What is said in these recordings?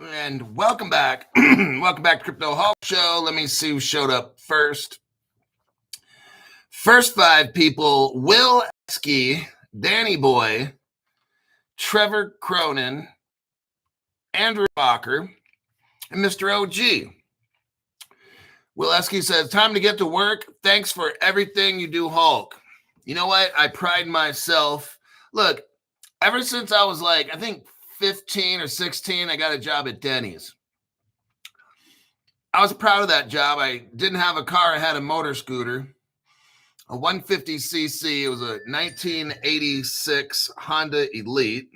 And welcome back. Welcome back to Crypto Hulk Show. Let me see who showed up first. First 5 people: Will Esky, Danny Boy, Trevor Cronin, Andrew Walker, and Mr. OG. Will Esky says, time to get to work. Thanks for everything you do, Hulk. You know what? I pride myself. Look, ever since I was like, I think 15 or 16, I got a job at Denny's. I was proud of that job. I didn't have a car. I had a motor scooter, a 150cc. It was a 1986 Honda Elite.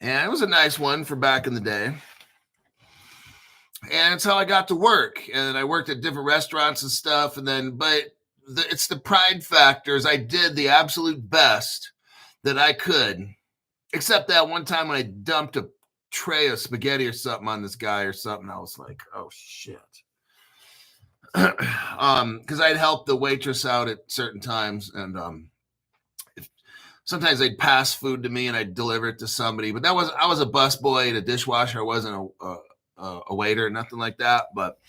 And it was a nice one for back in the day. And it's how I got to work. And I worked at different restaurants and stuff. And then, it's the pride factors. I did the absolute best that I could, except that one time when I dumped a tray of spaghetti or something on this guy or something. I was like, oh shit. Because I'd help the waitress out at certain times, and sometimes they'd pass food to me and I'd deliver it to somebody. But I was a busboy and a dishwasher. I wasn't a waiter or nothing like that. But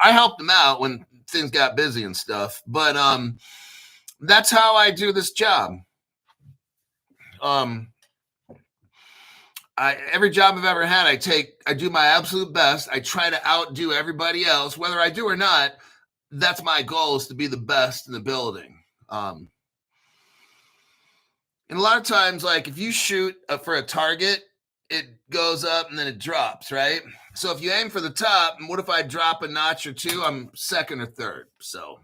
I helped them out when things got busy and stuff. But that's how I do this job. Every job I've ever had, I do my absolute best. I try to outdo everybody else, whether I do or not. That's my goal, is to be the best in the building. And a lot of times, like if you shoot for a target, it goes up and then it drops, right? So if you aim for the top, and what if I drop a notch or two? I'm second or third. So,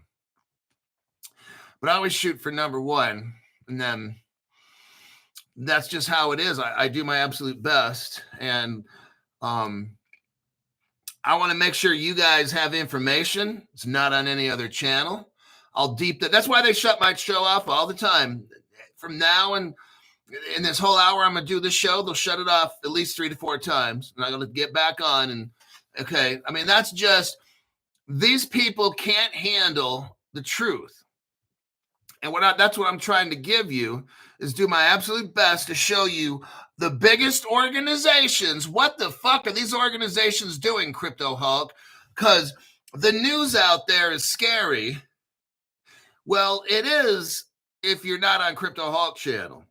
but I always shoot for number one, and then that's just how it is. I do my absolute best, and I want to make sure you guys have information. It's not on any other channel. That's why they shut my show off all the time. From now and in this whole hour I'm going to do this show, they'll shut it off at least 3 to 4 times. And I'm going to get back on. And okay, I mean, that's just, these people can't handle the truth. And that's what I'm trying to give you, is do my absolute best to show you the biggest organizations. What the fuck are these organizations doing, Crypto Hulk? Because the news out there is scary. Well, it is if you're not on Crypto Hulk channel.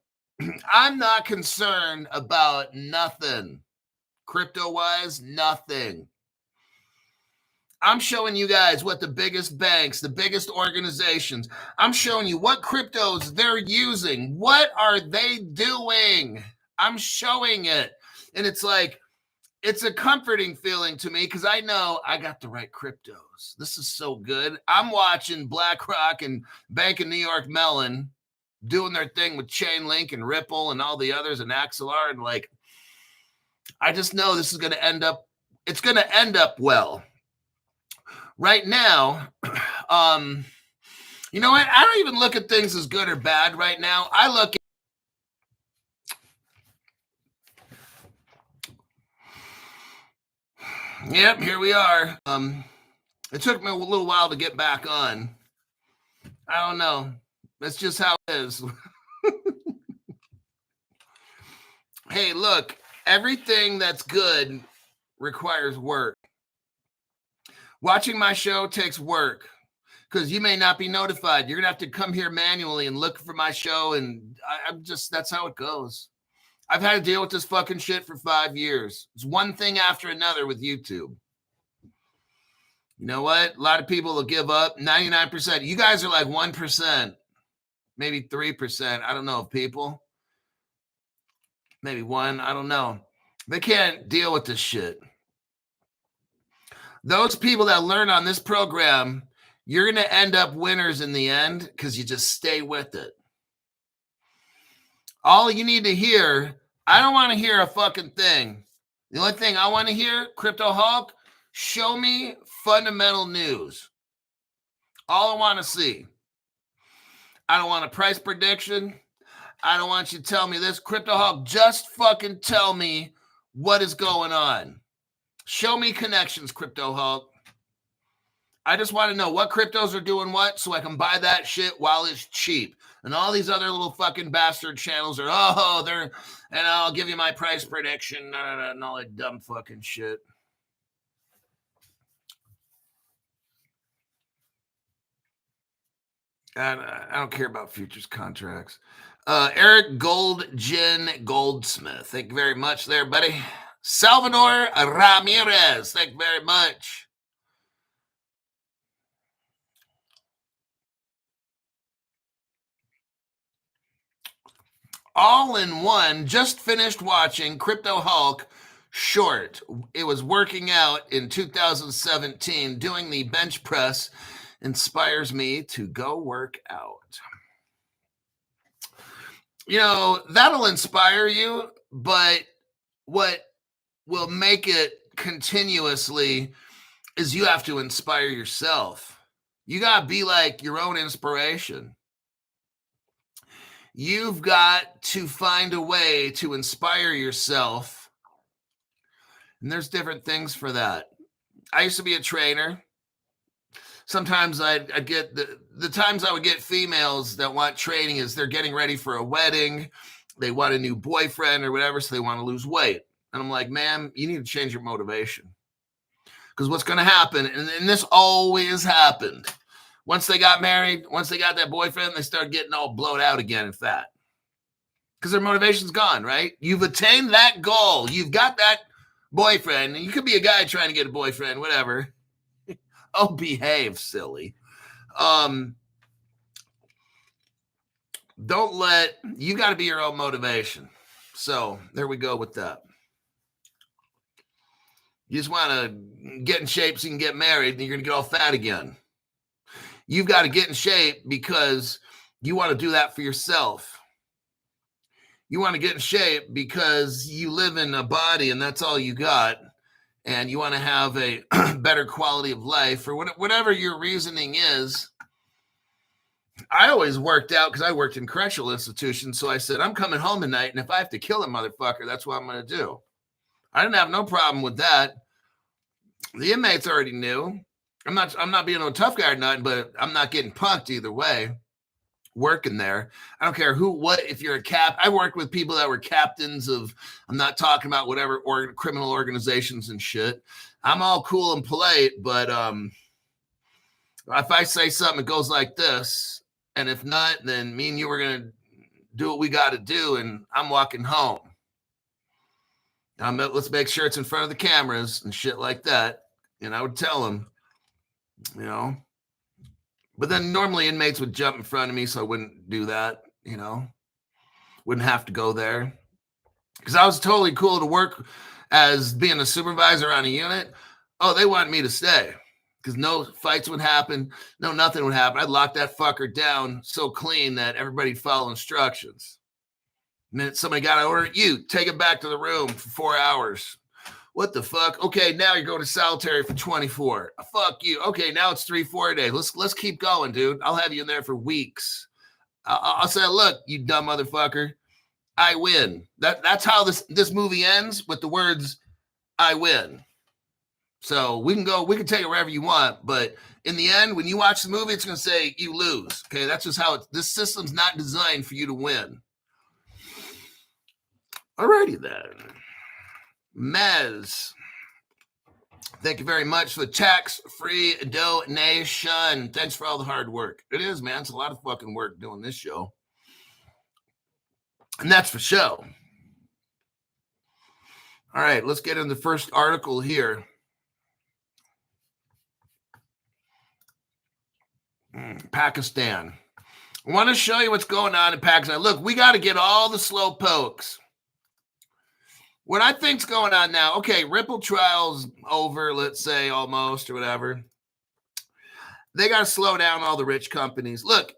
I'm not concerned about nothing. Crypto-wise, nothing. I'm showing you guys what the biggest banks, the biggest organizations, I'm showing you what cryptos they're using. What are they doing? I'm showing it. And it's like, it's a comforting feeling to me because I know I got the right cryptos. This is so good. I'm watching BlackRock and Bank of New York Mellon doing their thing with Chainlink and Ripple and all the others and Axelar. And like, I just know this is going to end up, it's going to end up well. Right now, you know what? I don't even look at things as good or bad right now. I look at, yep, here we are. It took me a little while to get back on. I don't know. That's just how it is. Hey, look, everything that's good requires work. Watching my show takes work because you may not be notified. You're going to have to come here manually and look for my show. And that's how it goes. I've had to deal with this fucking shit for 5 years. It's one thing after another with YouTube. You know what? A lot of people will give up. 99%. You guys are like 1%, maybe 3%. I don't know of people. Maybe 1. I don't know. They can't deal with this shit. Those people that learn on this program, you're going to end up winners in the end because you just stay with it. All you need to hear, I don't want to hear a fucking thing. The only thing I want to hear, Crypto Hulk, show me fundamental news. All I want to see. I don't want a price prediction. I don't want you to tell me this. Crypto Hulk, just fucking tell me what is going on. Show me connections, Crypto Hulk. I just want to know what cryptos are doing what so I can buy that shit while it's cheap. And all these other little fucking bastard channels are, oh, they're, and I'll give you my price prediction, and all that dumb fucking shit. I don't care about futures contracts. Eric Goldsmith. Thank you very much there, buddy. Salvador Ramirez. Thank you very much. All in one, just finished watching Crypto Hulk short. It was working out in 2017, doing the bench press inspires me to go work out. You know, that'll inspire you, but what will make it continuously is you have to inspire yourself. You got to be like your own inspiration. You've got to find a way to inspire yourself. And there's different things for that. I used to be a trainer. Sometimes I'd get the times I would get females that want training is they're getting ready for a wedding. They want a new boyfriend or whatever, so they want to lose weight. And I'm like, ma'am, you need to change your motivation. Because what's going to happen, and this always happened, once they got married, once they got that boyfriend, they start getting all blown out again and fat. Because their motivation's gone, right? You've attained that goal. You've got that boyfriend. And you could be a guy trying to get a boyfriend, whatever. Oh, behave, silly. You got to be your own motivation. So there we go with that. You just want to get in shape so you can get married and you're going to get all fat again. You've got to get in shape because you want to do that for yourself. You want to get in shape because you live in a body and that's all you got. And you want to have a better quality of life or whatever your reasoning is. I always worked out because I worked in correctional institutions. So I said, I'm coming home tonight. And if I have to kill a motherfucker, that's what I'm going to do. I didn't have no problem with that. The inmates already knew. I'm not being a tough guy or nothing, but I'm not getting punked either way. Working there. I don't care if you're a cap. I worked with people that were captains of, I'm not talking about whatever criminal organizations and shit. I'm all cool and polite, but if I say something, it goes like this. And if not, then me and you are going to do what we got to do. And I'm walking home. Let's make sure it's in front of the cameras and shit like that. And I would tell them, you know, but then normally inmates would jump in front of me, so I wouldn't do that, you know, wouldn't have to go there because I was totally cool to work as being a supervisor on a unit. Oh, they wanted me to stay because no fights would happen. No, nothing would happen. I'd lock that fucker down so clean that everybody'd follow instructions. The minute somebody got an order, you take it back to the room for 4 hours. What the fuck? Okay, now you're going to solitary for 24. Fuck you. Okay, now it's 3-4 days. Let's keep going, dude. I'll have you in there for weeks. I'll say, look, you dumb motherfucker, I win. That's how this movie ends, with the words, I win. So we can take it wherever you want, but in the end, when you watch the movie, it's going to say you lose. Okay, that's just how this system's not designed for you to win. Alrighty then. Mez, thank you very much for the tax-free donation. Thanks for all the hard work. It is, man. It's a lot of fucking work doing this show. And that's for show. All right, let's get into the first article here. Pakistan. I want to show you what's going on in Pakistan. Look, we got to get all the slow pokes. What I think's going on now, okay, Ripple trial's over, let's say, almost, or whatever. They got to slow down all the rich companies. Look,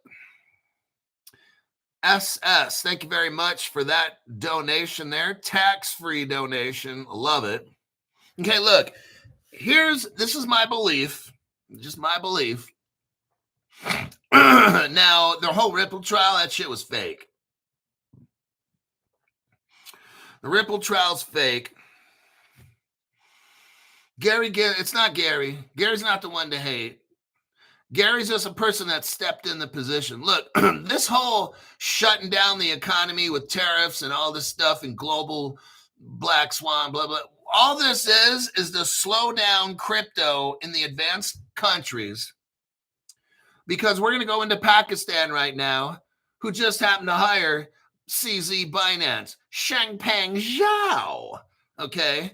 SS, thank you very much for that donation there. Tax-free donation. Love it. Okay, look, this is my belief, just my belief. Now, the whole Ripple trial, that shit was fake. The Ripple trial's fake. Gary, it's not Gary. Gary's not the one to hate. Gary's just a person that stepped in the position. Look, this whole shutting down the economy with tariffs and all this stuff and global black swan, blah, blah. All this is to slow down crypto in the advanced countries, because we're going to go into Pakistan right now, who just happened to hire CZ Binance, Shangpeng Zhao, okay?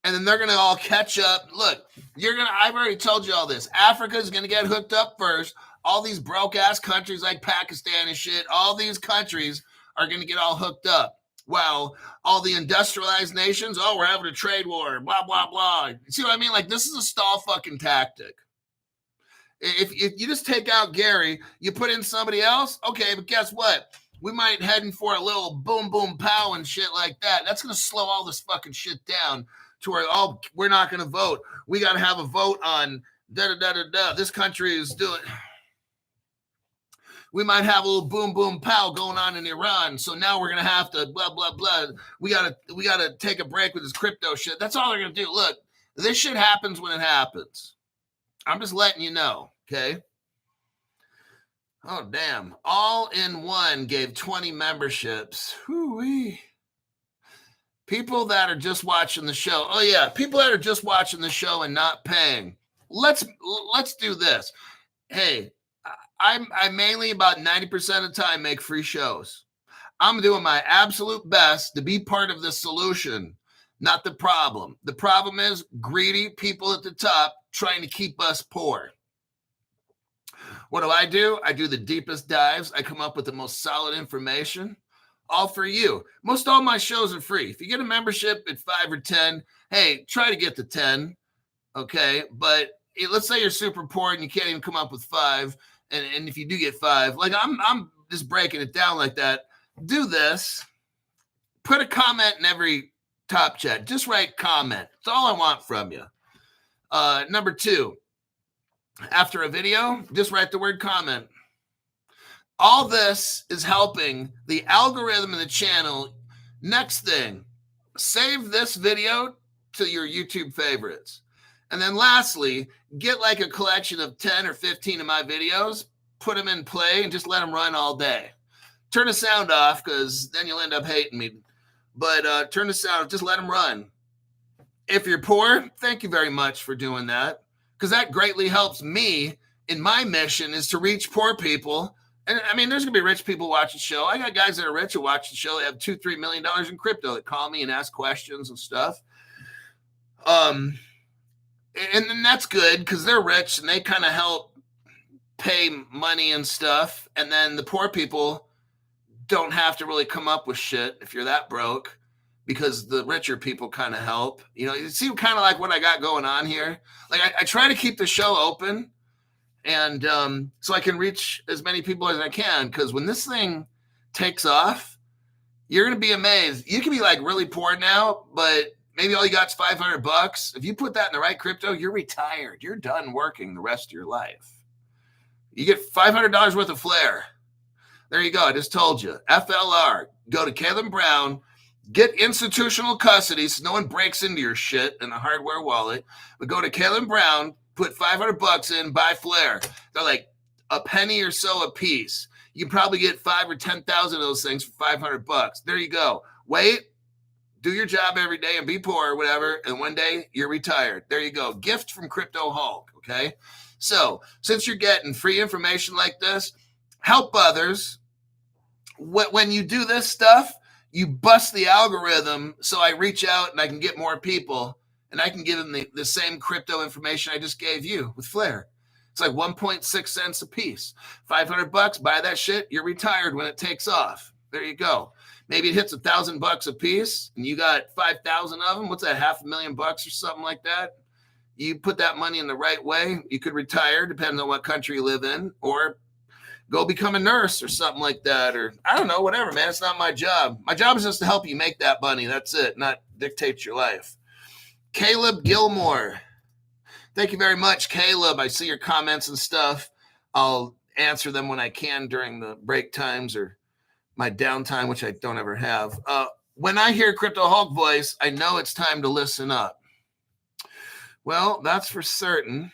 And then they're going to all catch up. Look, I've already told you all this. Africa is going to get hooked up first. All these broke-ass countries like Pakistan and shit, all these countries are going to get all hooked up. Well, all the industrialized nations, oh, we're having a trade war, blah, blah, blah. You see what I mean? Like, this is a stall fucking tactic. If you just take out Gary, you put in somebody else, okay, but guess what? We might heading for a little boom, boom, pow and shit like that. That's going to slow all this fucking shit down to where, oh, we're not going to vote. We got to have a vote on da-da-da-da-da. This country is doing... We might have a little boom, boom, pow going on in Iran. So now we're going to have to blah, blah, blah. We got to take a break with this crypto shit. That's all they're going to do. Look, this shit happens when it happens. I'm just letting you know, okay? Oh, damn. All in One gave 20 memberships. Hoo-wee. People that are just watching the show. Oh, yeah. People that are just watching the show and not paying. Let's do this. Hey, I mainly about 90% of the time make free shows. I'm doing my absolute best to be part of the solution, not the problem. The problem is greedy people at the top trying to keep us poor. What do? I do the deepest dives. I come up with the most solid information, all for you. Most all my shows are free. If you get a membership at 5 or 10, hey, try to get to 10, okay? But let's say you're super poor and you can't even come up with 5. And if you do get 5, like I'm just breaking it down like that. Do this. Put a comment in every top chat. Just write comment. That's all I want from you. Number 2, after a video, just write the word comment. All this is helping the algorithm of the channel. Next thing, save this video to your YouTube favorites. And then lastly, get like a collection of 10 or 15 of my videos, put them in play, and just let them run all day. Turn the sound off, because then you'll end up hating me. But turn the sound, just let them run. If you're poor, thank you very much for doing that, because that greatly helps me in my mission is to reach poor people. And I mean, there's going to be rich people watching the show. I got guys that are rich who watch the show. They have $2-3 million in crypto that call me and ask questions and stuff. And then that's good because they're rich and they kind of help pay money and stuff. And then the poor people don't have to really come up with shit if you're that broke, because the richer people kind of help. You know, you see kind of like what I got going on here. Like I try to keep the show open, and so I can reach as many people as I can, because when this thing takes off, you're going to be amazed. You can be like really poor now, but maybe all you got is $500. If you put that in the right crypto, you're retired. You're done working the rest of your life. You get $500 worth of Flare. There you go. I just told you. FLR. Go to Caleb Brown. Get institutional custody so no one breaks into your shit in a hardware wallet. But go to Caleb Brown, put $500 in, buy Flare. They're like a penny or so a piece. You can probably get 5 or 10,000 of those things for $500. There you go. Wait. Do your job every day and be poor or whatever, and one day you're retired. There you go. Gift from Crypto Hulk, okay? So since you're getting free information like this, help others. When you do this stuff, you bust the algorithm so I reach out and I can get more people, and I can give them the same crypto information I just gave you with Flare. It's like 1.6 cents a piece. $500, buy that shit, you're retired when it takes off. There you go. Maybe it hits $1,000 a piece and you got 5,000 of them. What's that, $500,000 or something like that? You put that money in the right way, you could retire, depending on what country you live in, or go become a nurse or something like that. Or I don't know, whatever, man. It's not my job. My job is just to help you make that money. That's it, not dictate your life. Caleb Gilmore. Thank you very much, Caleb. I see your comments and stuff. I'll answer them when I can during the break times or my downtime, which I don't ever have. When I hear Crypto Hulk voice, I know it's time to listen up. Well, that's for certain.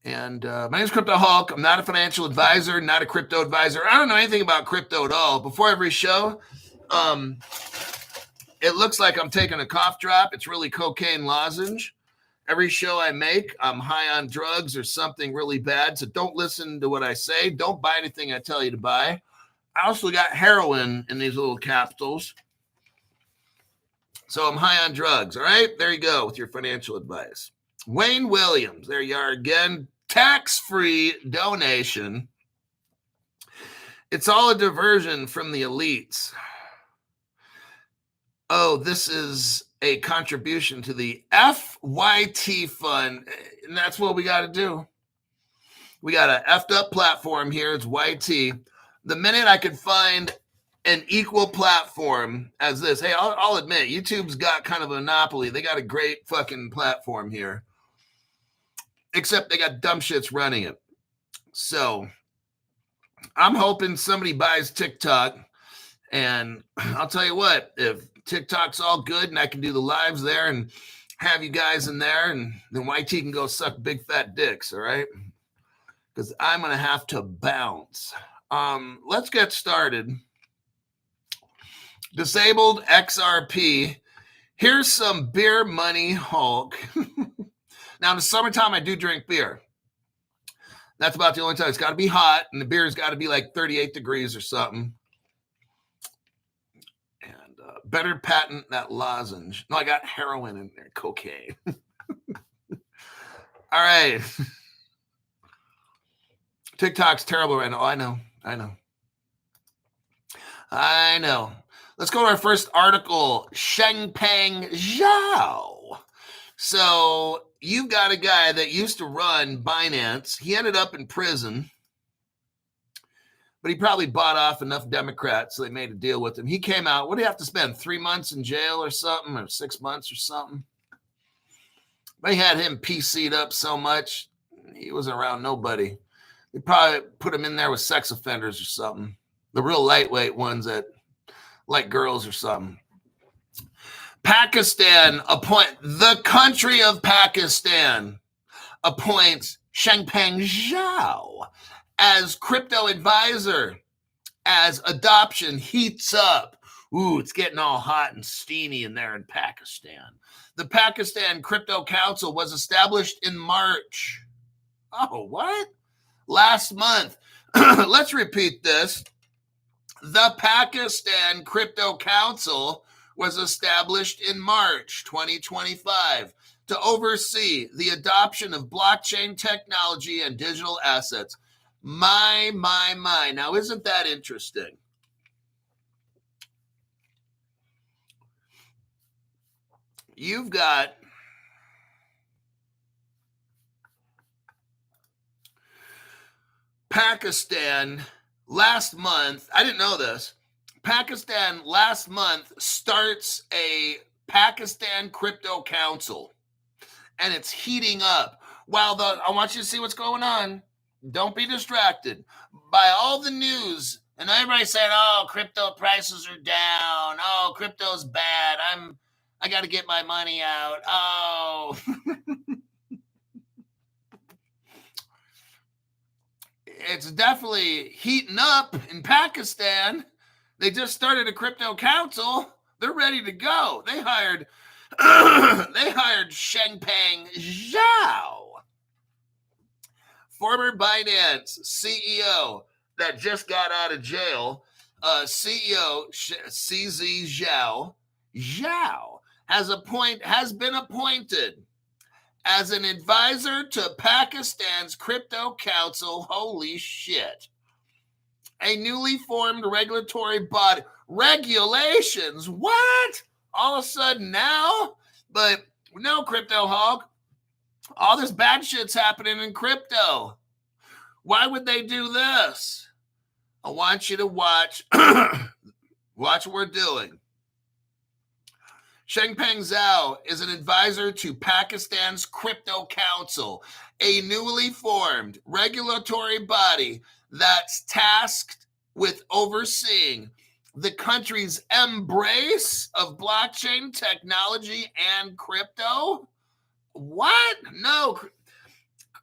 And my name is Crypto Hulk. I'm not a financial advisor, not a crypto advisor. I don't know anything about crypto at all. Before every show, it looks like I'm taking a cough drop. It's really cocaine lozenge. Every show I make, I'm high on drugs or something really bad. So don't listen to what I say. Don't buy anything I tell you to buy. I also got heroin in these little capsules. So I'm high on drugs. All right, there you go with your financial advice. Wayne Williams, there you are again. Tax-free donation. It's all a diversion from the elites. Oh, this is a contribution to the FYT fund. And that's what we got to do. We got an effed up platform here. It's YT. The minute I could find an equal platform as this, hey, I'll admit, YouTube's got kind of a monopoly. They got a great fucking platform here. Except they got dumb shits running it. So I'm hoping somebody buys TikTok. And I'll tell you what, if TikTok's all good and I can do the lives there and have you guys in there, and then YT can go suck big fat dicks, all right? Because I'm going to have to bounce. Let's get started. Disabled XRP. Here's some beer money, Hulk. Now, in the summertime, I do drink beer. That's about the only time. It's got to be hot, and the beer's got to be like 38 degrees or something. And better patent that lozenge. No, I got heroin in there, cocaine. All right. TikTok's terrible right now. Oh, I know. Let's go to our first article. Changpeng Zhao. So you've got a guy that used to run Binance. He ended up in prison, but he probably bought off enough Democrats, so they made a deal with him. He came out. What do you have to spend? 3 months in jail or something, or 6 months or something? They had him PC'd up so much, he was around nobody. They probably put him in there with sex offenders or something. The real lightweight ones that like girls or something. The country of Pakistan appoints Changpeng Zhao as crypto advisor as adoption heats up. Ooh, it's getting all hot and steamy in there in Pakistan. The Pakistan Crypto Council was established in March. Oh, what? Last month. Let's repeat this. The Pakistan Crypto Council was established in March 2025 to oversee the adoption of blockchain technology and digital assets. My. Now, isn't that interesting? You've got Pakistan last month. I didn't know this. Pakistan last month starts a Pakistan Crypto Council, and it's heating up. I want you to see what's going on. Don't be distracted by all the news. And everybody saying, oh, crypto prices are down. Oh, crypto's bad. I got to get my money out. Oh. It's definitely heating up in Pakistan. They just started a crypto council. They're ready to go. They hired Changpeng Zhao, former Binance CEO that just got out of jail. CEO CZ Zhao has been appointed as an advisor to Pakistan's Crypto Council. Holy shit. A newly formed regulatory body. Regulations? What? All of a sudden now? But no, Crypto Hog. All this bad shit's happening in crypto. Why would they do this? I want you to watch. Watch what we're doing. Changpeng Zhao is an advisor to Pakistan's Crypto Council, a newly formed regulatory body that's tasked with overseeing the country's embrace of blockchain technology and crypto. What? No.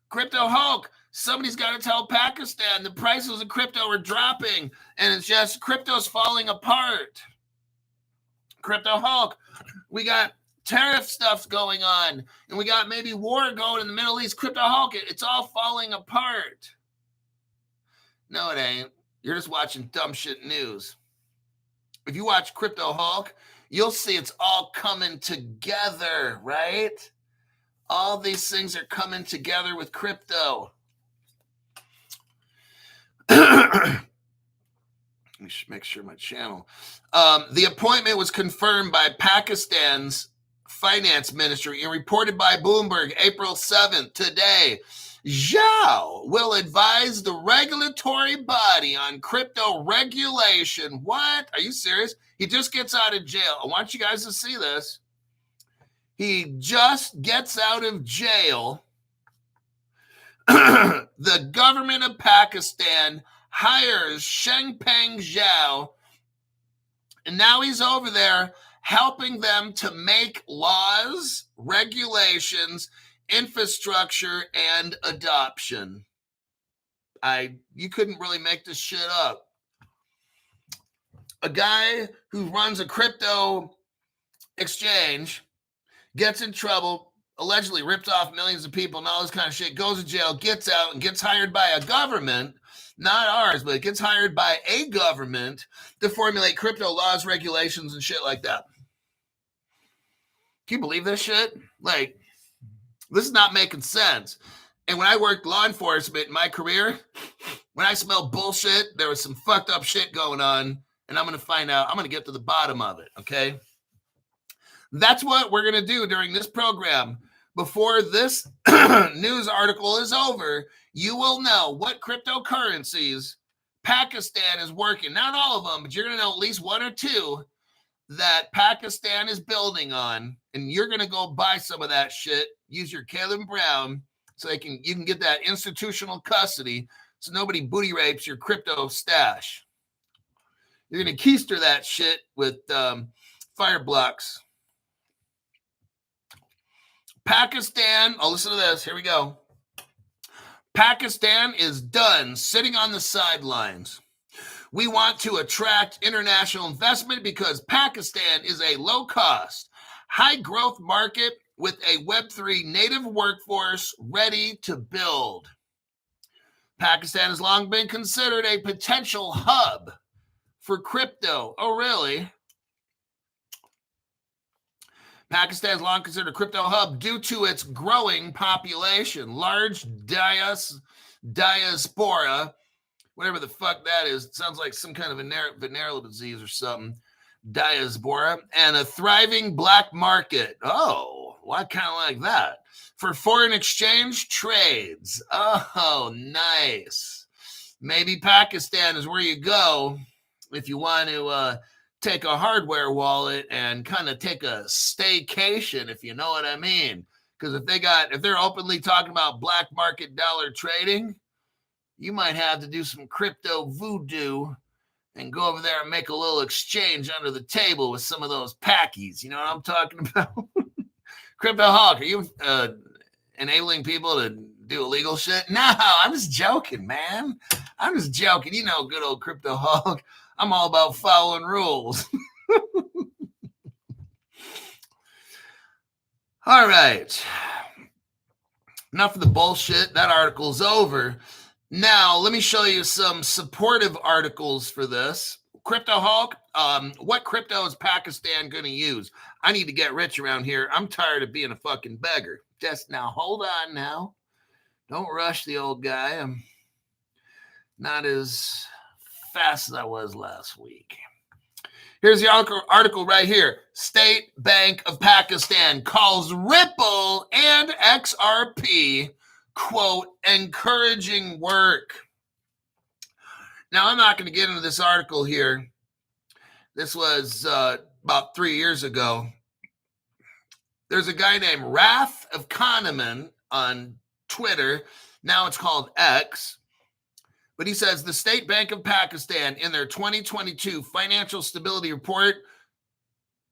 Crypto Hulk. Somebody's got to tell Pakistan the prices of crypto are dropping, and it's just crypto's falling apart. Crypto Hulk. We got tariff stuff's going on, and we got maybe war going in the Middle East. Crypto Hulk, it's all falling apart. No, it ain't. You're just watching dumb shit news. If you watch Crypto Hulk, you'll see it's all coming together, right? All these things are coming together with crypto. Let me make sure my channel. The appointment was confirmed by Pakistan's finance ministry and reported by Bloomberg April 7th, today. Zhao will advise the regulatory body on crypto regulation. What? Are you serious? He just gets out of jail. I want you guys to see this. He just gets out of jail. The government of Pakistan hires Shengpeng Zhao, and now he's over there helping them to make laws, regulations, infrastructure, and adoption. You couldn't really make this shit up. A guy who runs a crypto exchange gets in trouble, allegedly ripped off millions of people and all this kind of shit, goes to jail, gets out, and gets hired by a government, not ours, but it gets hired by a government to formulate crypto laws, regulations, and shit like that. Can you believe this shit? Like, this is not making sense. And when I worked law enforcement in my career, when I smelled bullshit, there was some fucked up shit going on, and I'm going to find out. I'm going to get to the bottom of it, okay? That's what we're going to do during this program. Before this news article is over, you will know what cryptocurrencies Pakistan is working. Not all of them, but you're going to know at least one or two that Pakistan is building on. And you're going to go buy some of that shit. Use your Caleb Brown so you can get that institutional custody so nobody booty rapes your crypto stash. You're going to keister that shit with fire blocks. Pakistan, listen to this. Here we go. Pakistan is done sitting on the sidelines. We want to attract international investment because Pakistan is a low-cost, high-growth market with a Web3 native workforce ready to build. Pakistan has long been considered a potential hub for crypto. Oh, really? Pakistan is long considered a crypto hub due to its growing population, large diaspora, whatever the fuck that is. It sounds like some kind of venereal disease or something. Diaspora, and a thriving black market. Oh, well, I kind of like that. For foreign exchange trades. Oh, nice. Maybe Pakistan is where you go if you want to take a hardware wallet and kind of take a staycation, if you know what I mean. Because if they're openly talking about black market dollar trading, you might have to do some crypto voodoo and go over there and make a little exchange under the table with some of those packies. You know what I'm talking about? Crypto Hawk, are you enabling people to do illegal shit? No, I'm just joking, man. I'm just joking. You know, good old Crypto Hawk. I'm all about following rules. All right. Enough of the bullshit. That article's over. Now, let me show you some supportive articles for this. Crypto Hulk, what crypto is Pakistan going to use? I need to get rich around here. I'm tired of being a fucking beggar. Just now, hold on now. Don't rush the old guy. I'm not as fast as I was last week. Here's the article right here. State Bank of Pakistan calls Ripple and XRP, quote, encouraging work. Now, I'm not going to get into this article here. This was about 3 years ago. There's a guy named Wrath of Kahneman on Twitter. Now it's called X. But he says the State Bank of Pakistan in their 2022 financial stability report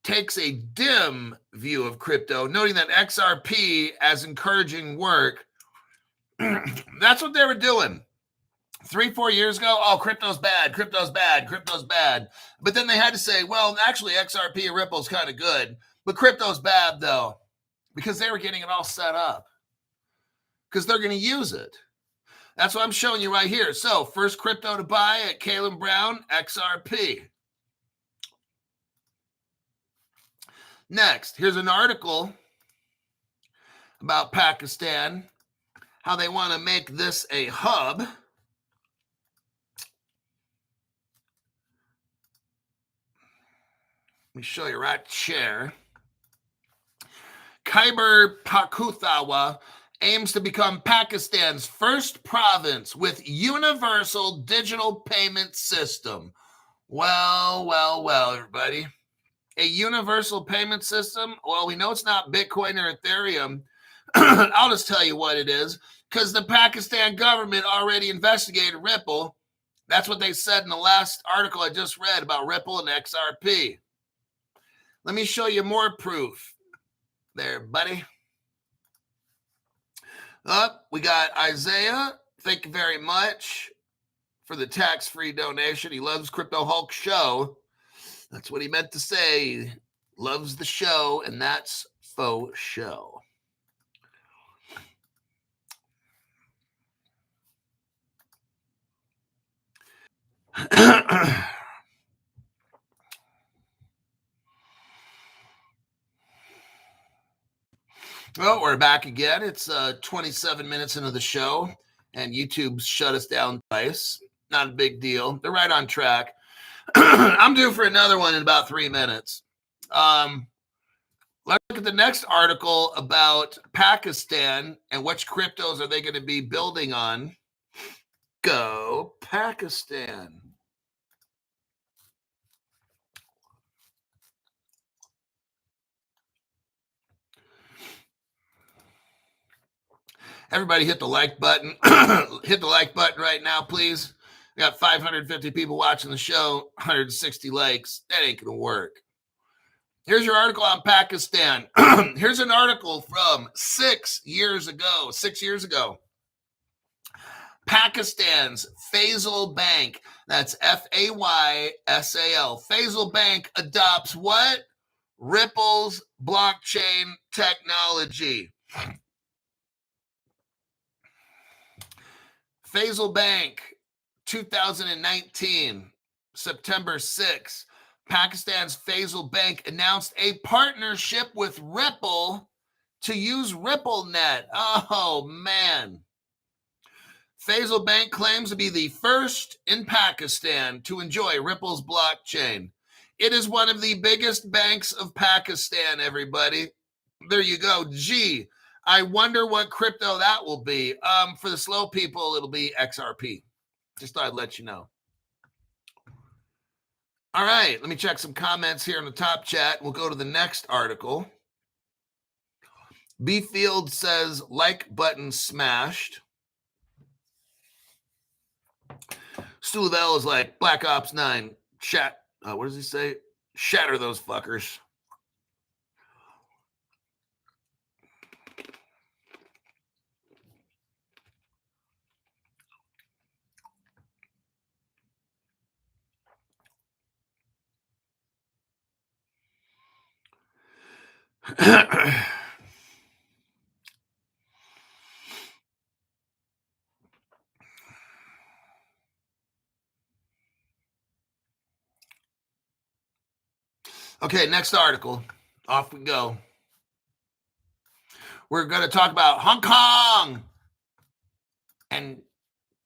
takes a dim view of crypto, noting that XRP as encouraging work. That's what they were doing 3-4 years ago. Oh, crypto's bad, crypto's bad, crypto's bad. But then they had to say, well, actually XRP and Ripple's kind of good, but crypto's bad though, because they were getting it all set up because they're going to use it. That's what I'm showing you right here. So first crypto to buy at Kalen Brown, XRP. Next, here's an article about Pakistan, how they want to make this a hub. Let me show you right here. Khyber Pakhtunkhwa aims to become Pakistan's first province with universal digital payment system. Well, everybody. A universal payment system? Well, we know it's not Bitcoin or Ethereum. I'll just tell you what it is, because the Pakistan government already investigated Ripple. That's what they said in the last article I just read about Ripple and XRP. Let me show you more proof there, buddy. We got Isaiah. Thank you very much for the tax-free donation. He loves Crypto Hulk show. That's what he meant to say. Loves the show, and that's faux show. Well, we're back again. It's 27 minutes into the show, and YouTube shut us down twice. Not a big deal. They're right on track. I'm due for another one in about 3 minutes. Let's look at the next article about Pakistan and which cryptos are they going to be building on. Go Pakistan. Everybody hit the like button. Hit the like button right now, please. We got 550 people watching the show, 160 likes. That ain't going to work. Here's your article on Pakistan. Here's an article from 6 years ago. 6 years ago. Pakistan's Faisal Bank, that's Faysal, Faisal Bank adopts what? Ripple's blockchain technology. Faisal Bank, 2019, September 6th. Pakistan's Faisal Bank announced a partnership with Ripple to use RippleNet. Oh, man. Faisal Bank claims to be the first in Pakistan to enjoy Ripple's blockchain. It is one of the biggest banks of Pakistan, everybody. There you go. Gee, I wonder what crypto that will be. For the slow people, it'll be XRP. Just thought I'd let you know. All right, let me check some comments here in the top chat. We'll go to the next article. B Field says, like button smashed. Stu Lavelle is like, Black Ops 9, what does he say? Shatter those fuckers. Okay, next article. Off we go. We're going to talk about Hong Kong and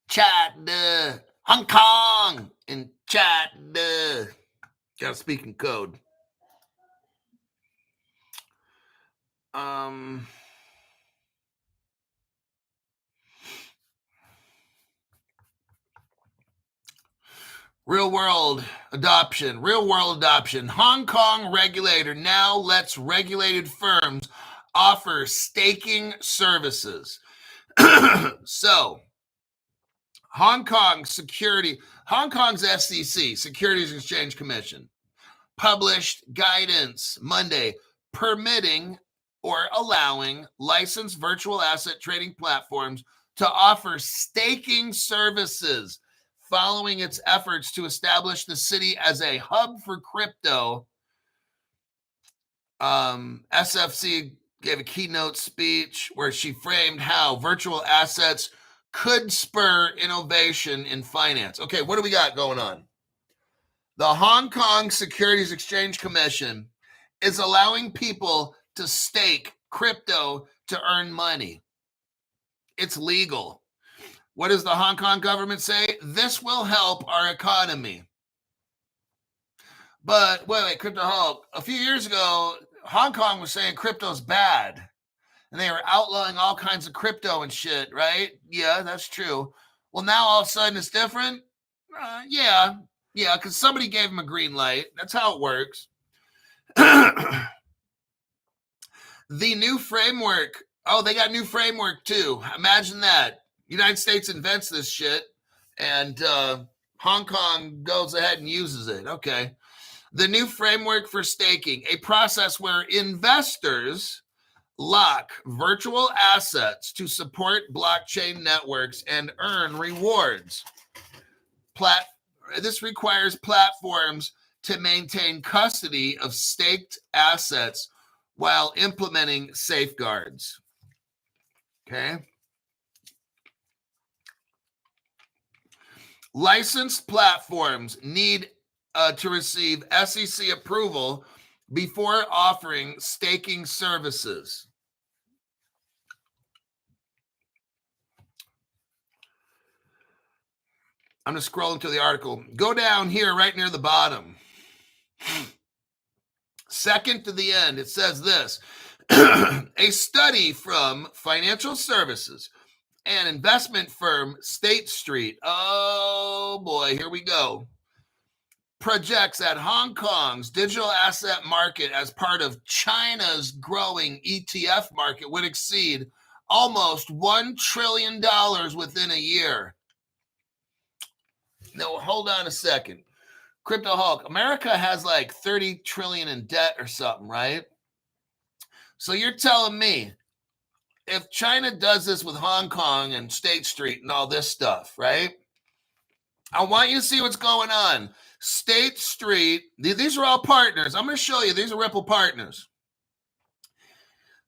China. Hong Kong and China. Got to speak in code. Real world adoption. Hong Kong regulator now lets regulated firms offer staking services. So, Hong Kong's SEC, Securities and Exchange Commission, published guidance Monday permitting or allowing licensed virtual asset trading platforms to offer staking services following its efforts to establish the city as a hub for crypto. SFC gave a keynote speech where she framed how virtual assets could spur innovation in finance. Okay, what do we got going on? The Hong Kong Securities Exchange Commission is allowing people to stake crypto to earn money. It's legal. What does the Hong Kong government say? This will help our economy. But wait, Crypto Hulk, a few years ago, Hong Kong was saying crypto's bad. And they were outlawing all kinds of crypto and shit, right? Yeah, that's true. Well, now all of a sudden it's different? Yeah, because somebody gave them a green light. That's how it works. The new framework. Oh, they got new framework too. Imagine that. United States invents this shit, and Hong Kong goes ahead and uses it. Okay. The new framework for staking, a process where investors lock virtual assets to support blockchain networks and earn rewards. This requires platforms to maintain custody of staked assets while implementing safeguards. Okay. Licensed platforms need to receive SEC approval before offering staking services. I'm just scrolling through the article. Go down here right near the bottom. Second to the end, it says this. A study from financial services and investment firm State Street, oh boy, here we go, projects that Hong Kong's digital asset market as part of China's growing ETF market would exceed almost $1 trillion within a year. No, hold on a second. Crypto Hulk, America has like 30 trillion in debt or something, right? So you're telling me if China does this with Hong Kong and State Street and all this stuff, right? I want you to see what's going on. State Street, these are all partners. I'm going to show you. These are Ripple partners.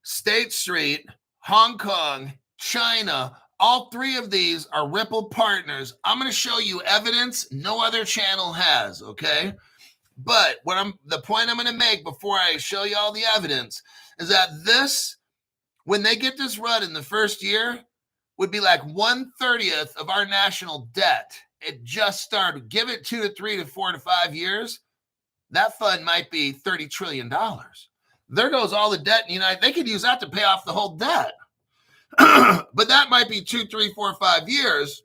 State Street, Hong Kong, China, all three of these are Ripple partners. I'm going to show you evidence no other channel has, okay? But the point I'm going to make before I show you all the evidence is that this, when they get this run in the first year, would be like 1/30 of our national debt. It just started. Give it 2 to 3 to 4 to 5 years. That fund might be $30 trillion. There goes all the debt in the United. They could use that to pay off the whole debt. But that might be 2, 3, 4, 5 years.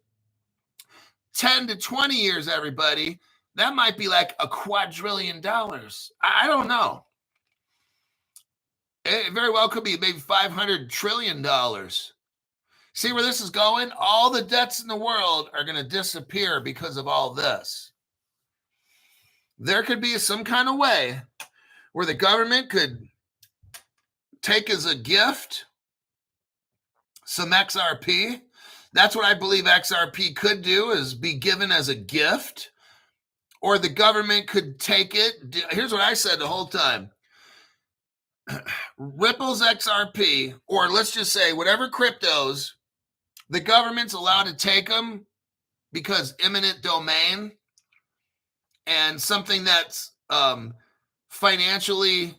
10 to 20 years, everybody. That might be like $2 quadrillion. I don't know. It very well could be maybe $500 trillion. See where this is going? All the debts in the world are going to disappear because of all this. There could be some kind of way where the government could take as a gift some XRP. That's what I believe XRP could do, is be given as a gift. Or the government could take it. Here's what I said the whole time. Ripple's XRP, or let's just say whatever cryptos, the government's allowed to take them because eminent domain and something that's financially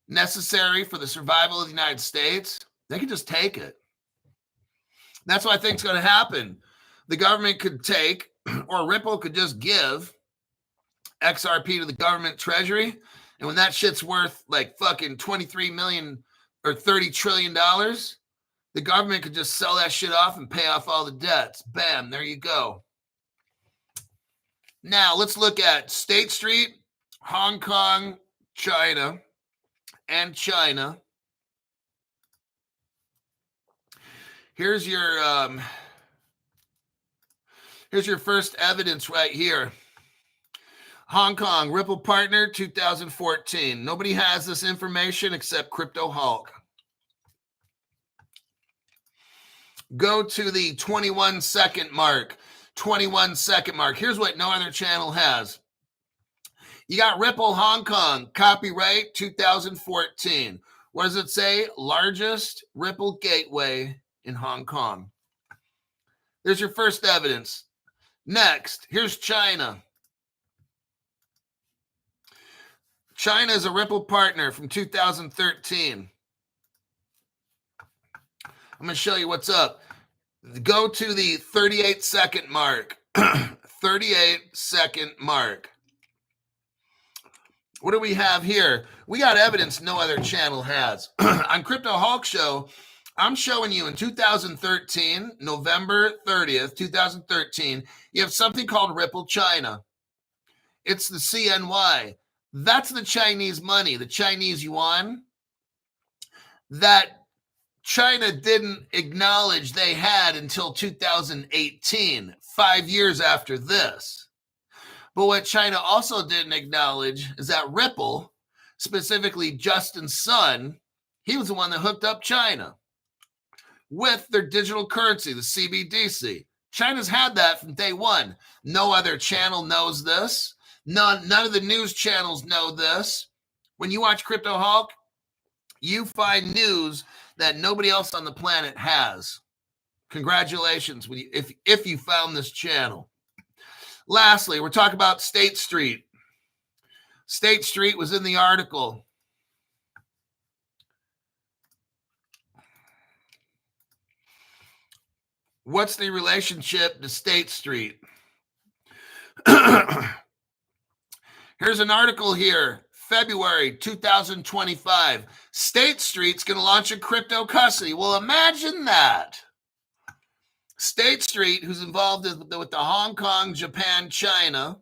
necessary for the survival of the United States, they can just take it. That's what I think is going to happen. The government could take, or Ripple could just give XRP to the government treasury. And when that shit's worth like fucking 23 million or $30 trillion, the government could just sell that shit off and pay off all the debts. Bam, there you go. Now let's look at State Street, Hong Kong, China, and China. Here's your first evidence right here. Hong Kong, Ripple Partner, 2014. Nobody has this information except Crypto Hulk. Go to the 21-second mark. 21-second mark. Here's what no other channel has. You got Ripple Hong Kong, copyright 2014. What does it say? Largest Ripple gateway in Hong Kong. There's your first evidence. Next, here's China. China is a Ripple partner from 2013. I'm going to show you what's up. Go to the 38-second mark. 38-second mark. What do we have here? We got evidence no other channel has. On Crypto Hulk Show, I'm showing you in 2013, November 30th, 2013, you have something called Ripple China. It's the CNY. That's the Chinese money, the Chinese yuan, that China didn't acknowledge they had until 2018, 5 years after this. But what China also didn't acknowledge is that Ripple, specifically Justin's son, he was the one that hooked up China with their digital currency, the CBDC. China's had that from day one. No other channel knows this. None of the news channels know this. When you watch Crypto Hulk, you find news that nobody else on the planet has. Congratulations if you found this channel. Lastly, we're talking about State Street. State Street was in the article. What's the relationship to State Street? Here's an article here, February 2025. State Street's going to launch a crypto custody. Well, imagine that. State Street, who's involved with the Hong Kong, Japan, China.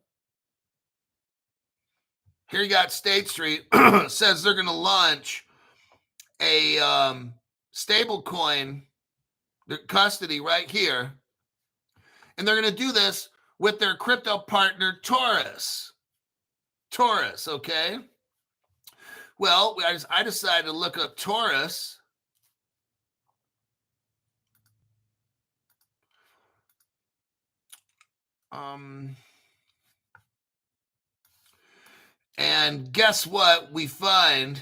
Here you got State Street says they're going to launch a stablecoin custody right here. And they're going to do this with their crypto partner, Taurus. Taurus, okay? Well, I decided to look up Taurus. And guess what we find?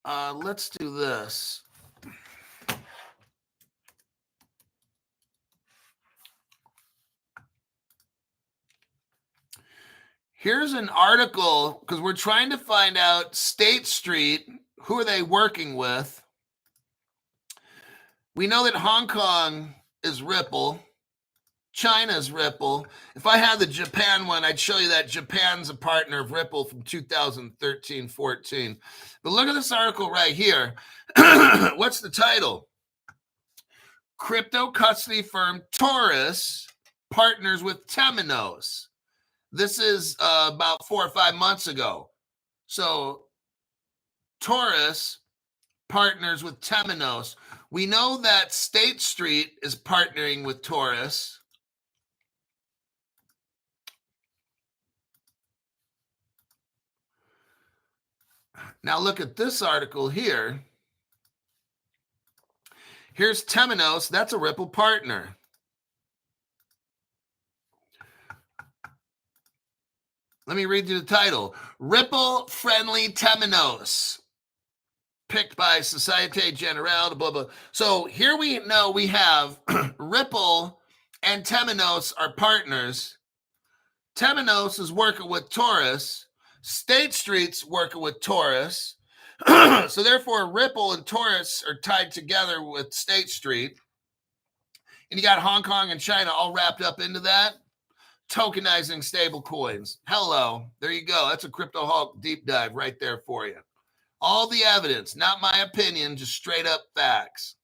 Let's do this. Here's an article, because we're trying to find out State Street, who are they working with? We know that Hong Kong is Ripple. China's Ripple. If I had the Japan one, I'd show you that Japan's a partner of Ripple from 2013-14. But look at this article right here. What's the title? Crypto custody firm Taurus partners with Temenos. This is about 4 or 5 months ago. So Taurus partners with Temenos. We know that State Street is partnering with Taurus. Now look at this article here. Here's Temenos. That's a Ripple partner. Let me read you the title. Ripple Friendly Temenos. Picked by Societe Generale, blah, blah. So here we know we have Ripple and Temenos are partners. Temenos is working with Taurus. State Street's working with Taurus. So therefore, Ripple and Taurus are tied together with State Street. And you got Hong Kong and China all wrapped up into that. Tokenizing stable coins. Hello. There you go. That's a Crypto Hulk deep dive right there for you. All the evidence, not my opinion, just straight up facts.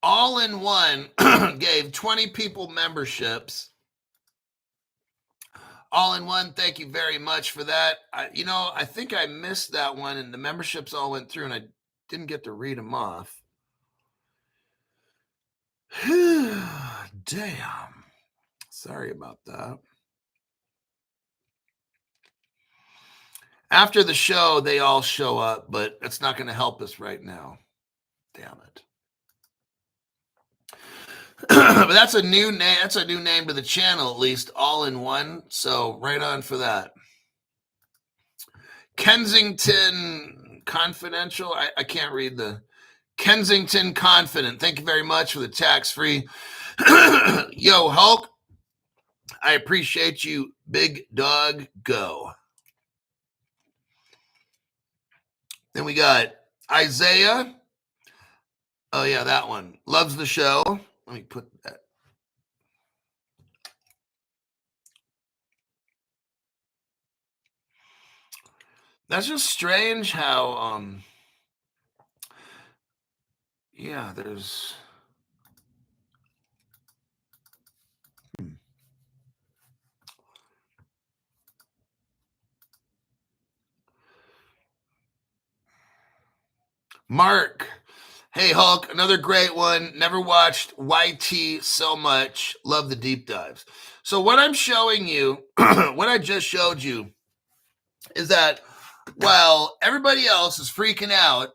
All in One gave 20 people memberships. All in One, thank you very much for that. I think I missed that one, and the memberships all went through, and I didn't get to read them off. Damn. Sorry about that. After the show, they all show up, but that's not going to help us right now. Damn it. But that's a new name. That's a new name to the channel, at least, all in one. So right on for that. Kensington Confidential. I can't read the Kensington Confident. Thank you very much for the tax-free. Yo, Hulk. I appreciate you. Big dog, go. Then we got Isaiah. Oh, yeah, that one. Loves the show. Let me put that. That's just strange how, yeah, there's... Mark. Hey, Hulk, another great one. Never watched YT so much. Love the deep dives. So what I'm showing you, what I just showed you, is that while everybody else is freaking out,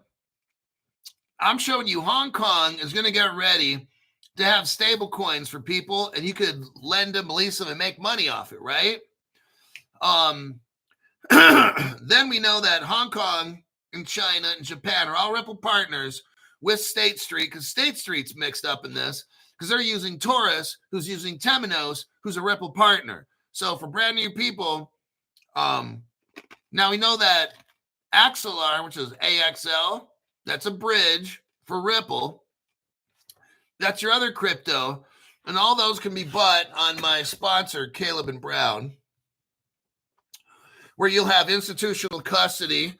I'm showing you Hong Kong is going to get ready to have stable coins for people, and you could lend them, lease them, and make money off it, right? Then we know that Hong Kong and China and Japan are all Ripple partners with State Street, because State Street's mixed up in this, because they're using Taurus, who's using Temenos, who's a Ripple partner. So for brand new people, now we know that Axelar, which is AXL, that's a bridge for Ripple. That's your other crypto. And all those can be bought on my sponsor, Caleb and Brown, where you'll have institutional custody.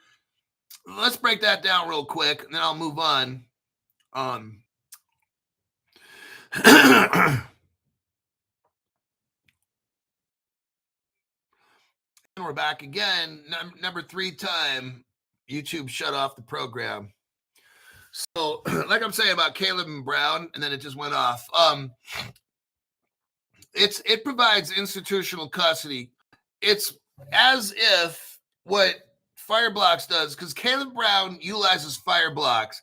Let's break that down real quick, and then I'll move on. And we're back again. Number 3 time, YouTube shut off the program. So, like I'm saying about Caleb and Brown, and then it just went off. It provides institutional custody. It's as if what Fireblocks does, because Caleb Brown utilizes Fireblocks.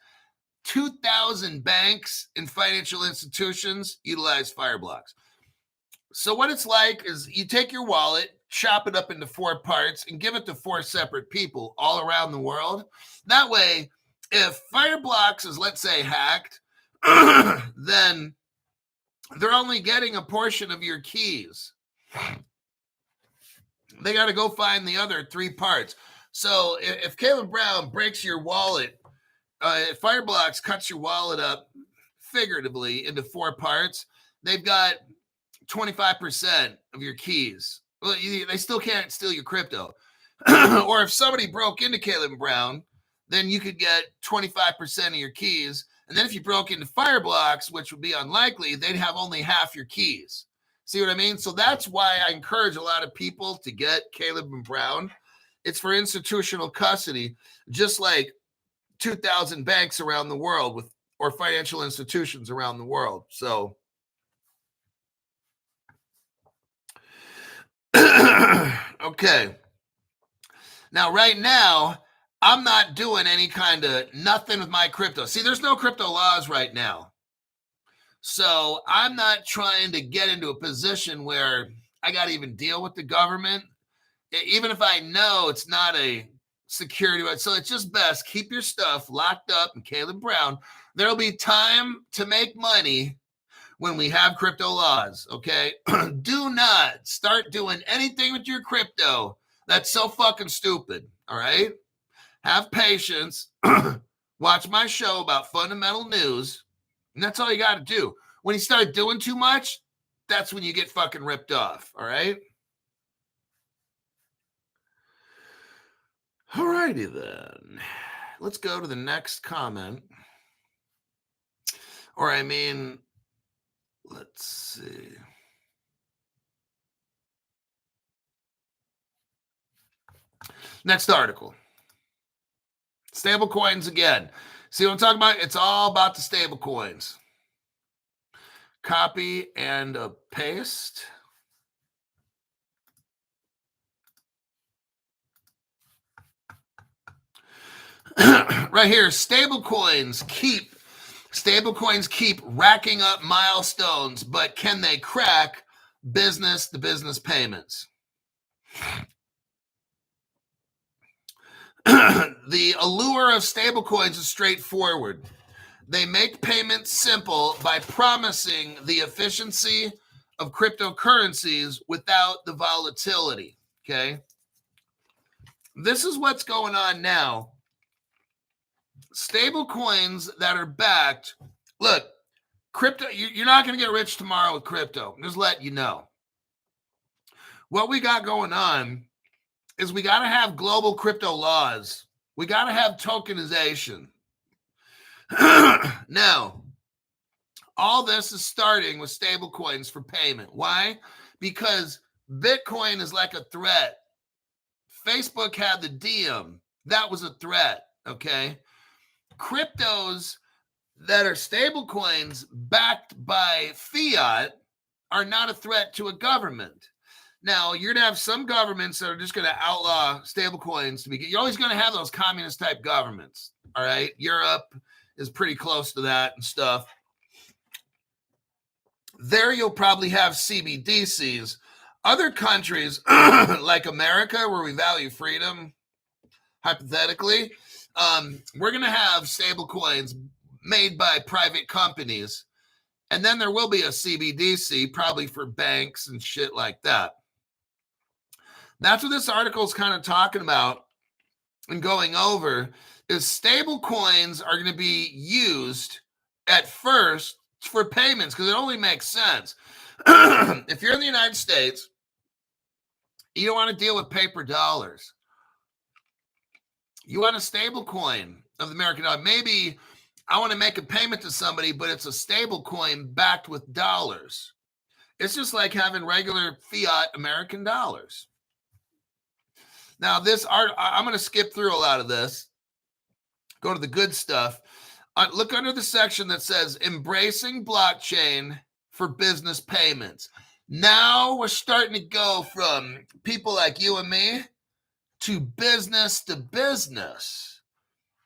2,000 banks and financial institutions utilize Fireblocks. So what it's like is you take your wallet, chop it up into 4 parts, and give it to 4 separate people all around the world. That way, if Fireblocks is, let's say, hacked, then they're only getting a portion of your keys. They got to go find the other 3 parts. So if Caleb Brown breaks your wallet, Fireblocks cuts your wallet up figuratively into 4 parts, they've got 25% of your keys. Well, they still can't steal your crypto. Or if somebody broke into Caleb Brown, then you could get 25% of your keys. And then if you broke into Fireblocks, which would be unlikely, they'd have only half your keys. See what I mean? So that's why I encourage a lot of people to get Caleb and Brown. It's for institutional custody, just like 2,000 banks around the world or financial institutions around the world. So okay. Now, right now, I'm not doing any kind of nothing with my crypto. See, there's no crypto laws right now. So I'm not trying to get into a position where I got to even deal with the government, even if I know it's not a security. So it's just best keep your stuff locked up in Caleb Brown. There'll be time to make money when we have crypto laws, okay? Do not start doing anything with your crypto that's so fucking stupid, all right? Have patience. Watch my show about fundamental news, and that's all you got to do. When you start doing too much, that's when you get fucking ripped off, all right? All righty then. Let's go to the next comment. Or I mean, let's see. Next article. Stable coins again. See what I'm talking about? It's all about the stable coins. Copy and paste. Right here, stablecoins keep racking up milestones, but can they crack business-to-business payments? The allure of stablecoins is straightforward. They make payments simple by promising the efficiency of cryptocurrencies without the volatility, okay? This is what's going on now. Stablecoins that are backed, look, crypto, you're not going to get rich tomorrow with crypto. Just let you know. What we got going on is we got to have global crypto laws. We got to have tokenization. Now, all this is starting with stablecoins for payment. Why? Because Bitcoin is like a threat. Facebook had the Diem. That was a threat, okay? Cryptos that are stablecoins backed by fiat are not a threat to a government. Now, you're going to have some governments that are just going to outlaw stablecoins to begin. You're always going to have those communist type governments, all right? Europe is pretty close to that and stuff. There you'll probably have CBDCs. Other countries like America, where we value freedom, hypothetically, we're going to have stablecoins made by private companies. And then there will be a CBDC, probably for banks and shit like that. That's what this article is kind of talking about and going over, is stablecoins are going to be used at first for payments because it only makes sense. If you're in the United States, you don't want to deal with paper dollars. You want a stable coin of the American dollar. Maybe I want to make a payment to somebody, but it's a stable coin backed with dollars. It's just like having regular fiat American dollars. Now, this art, I'm going to skip through a lot of this. Go to the good stuff. Look under the section that says embracing blockchain for business payments. Now we're starting to go from people like you and me to business to business.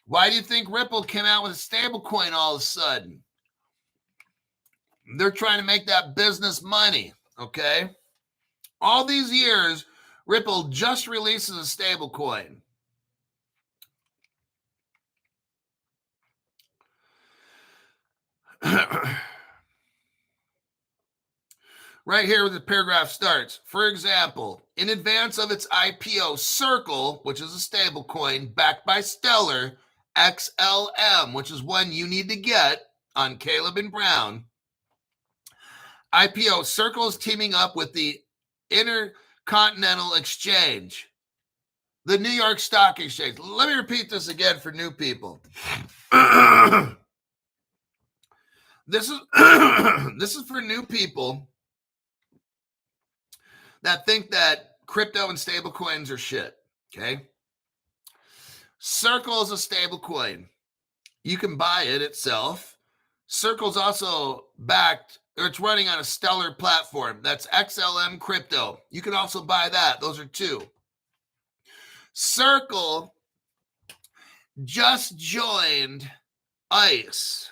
Why do you think Ripple came out with a stable coin all of a sudden? They're trying to make that business money, okay? All these years, Ripple just releases a stable coin. Right here where the paragraph starts. For example, in advance of its IPO, Circle, which is a stable coin backed by Stellar, XLM, which is one you need to get on Caleb and Brown. IPO, Circle is teaming up with the Intercontinental Exchange, the New York Stock Exchange. Let me repeat this again for new people. This is for new people that think that crypto and stable coins are shit, okay? Circle is a stable coin. You can buy it itself. Circle's also backed, or it's running on a Stellar platform. That's XLM Crypto. You can also buy that. Those are two. Circle just joined ICE,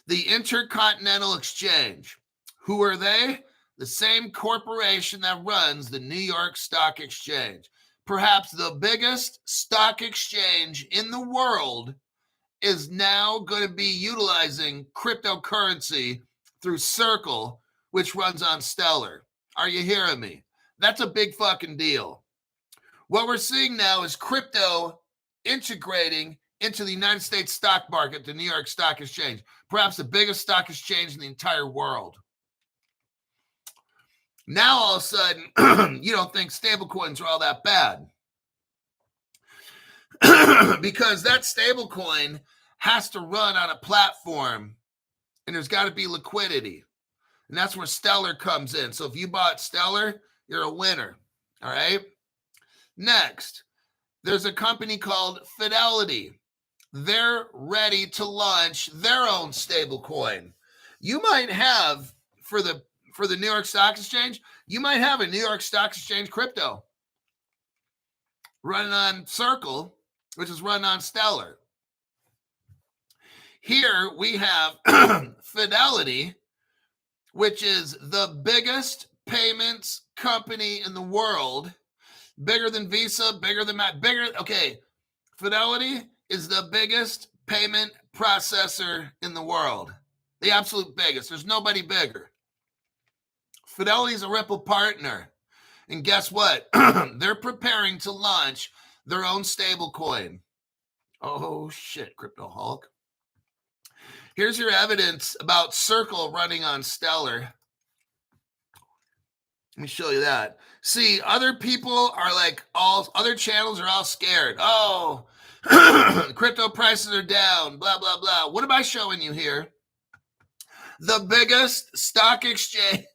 the Intercontinental Exchange. Who are they? The same corporation that runs the New York Stock Exchange. Perhaps the biggest stock exchange in the world is now going to be utilizing cryptocurrency through Circle, which runs on Stellar. Are you hearing me? That's a big fucking deal. What we're seeing now is crypto integrating into the United States stock market, the New York Stock Exchange, perhaps the biggest stock exchange in the entire world. Now, all of a sudden, you don't think stablecoins are all that bad. Because that stablecoin has to run on a platform, and there's got to be liquidity. And that's where Stellar comes in. So if you bought Stellar, you're a winner. All right? Next, there's a company called Fidelity. They're ready to launch their own stablecoin. You might have, for the New York Stock Exchange, you might have a New York Stock Exchange crypto running on Circle, which is run on Stellar. Here we have Fidelity, which is the biggest payments company in the world, bigger than Visa, bigger than okay, Fidelity is the biggest payment processor in the world, the absolute biggest. There's nobody bigger. Fidelity is a Ripple partner, and guess what? They're preparing to launch their own stablecoin. Oh shit, Crypto Hulk. Here's your evidence about Circle running on Stellar. Let me show you that. See, other people are like, all other channels are all scared. Oh, crypto prices are down, blah, blah, blah. What am I showing you here? The biggest stock exchange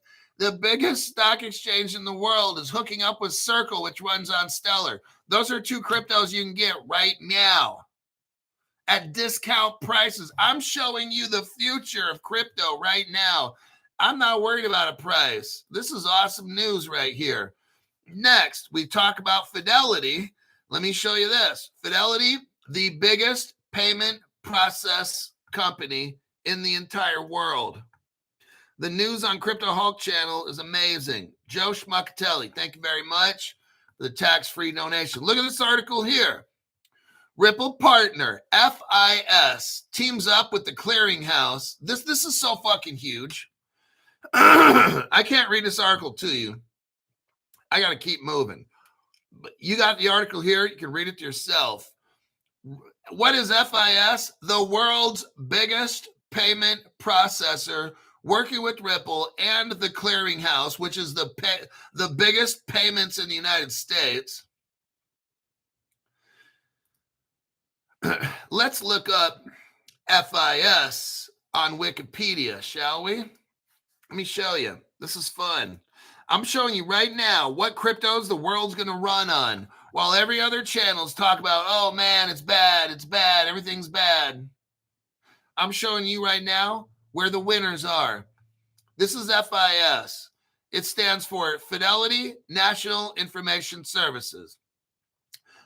in the world is hooking up with Circle, which runs on Stellar. Those are two cryptos you can get right now at discount prices. I'm showing you the future of crypto right now. I'm not worried about a price. This is awesome news right here. Next, we talk about Fidelity. Let me show you this. Fidelity, the biggest payment process company in the entire world. The news on Crypto Hulk channel is amazing. Joe Schmuckatelli, thank you very much for the tax-free donation. Look at this article here. Ripple partner, FIS, teams up with the clearinghouse. This is so fucking huge. I can't read this article to you. I got to keep moving. But you got the article here. You can read it to yourself. What is FIS? The world's biggest payment processor, working with Ripple and the clearinghouse, which is the biggest payments in the United States. Let's look up FIS on Wikipedia, shall we? Let me show you. This is fun. I'm showing you right now what cryptos the world's going to run on, while every other channels talk about, oh man, it's bad, everything's bad. I'm showing you right now where the winners are. This is FIS. It stands for Fidelity National Information Services.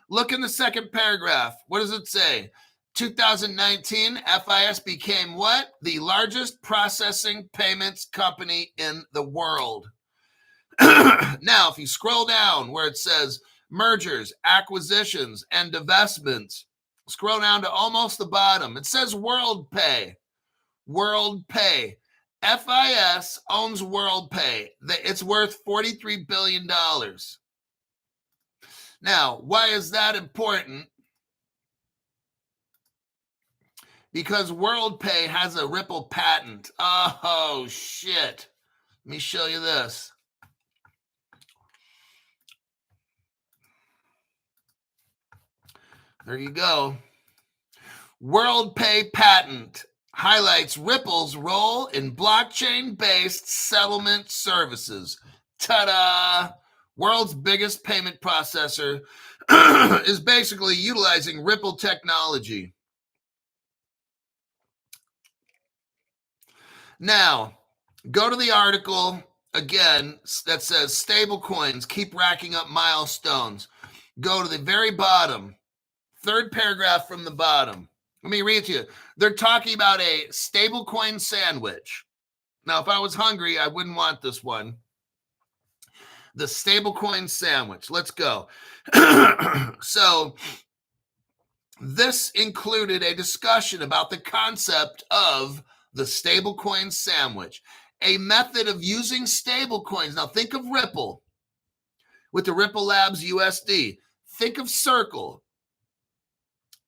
Look in the second paragraph. What does it say? 2019, FIS became what? The largest processing payments company in the world. Now, if you scroll down where it says mergers, acquisitions, and divestments, scroll down to almost the bottom. It says WorldPay. WorldPay. FIS owns WorldPay. It's worth $43 billion. Now, why is that important? Because WorldPay has a Ripple patent. Oh, shit. Let me show you this. There you go. WorldPay patent highlights Ripple's role in blockchain-based settlement services. Ta-da! World's biggest payment processor is basically utilizing Ripple technology. Now, go to the article again that says stablecoins keep racking up milestones. Go to the very bottom, third paragraph from the bottom. Let me read it to you. They're talking about a stablecoin sandwich. Now, if I was hungry, I wouldn't want this one. The stablecoin sandwich. Let's go. So this included a discussion about the concept of the stablecoin sandwich, a method of using stablecoins. Now think of Ripple with the Ripple Labs USD. Think of Circle.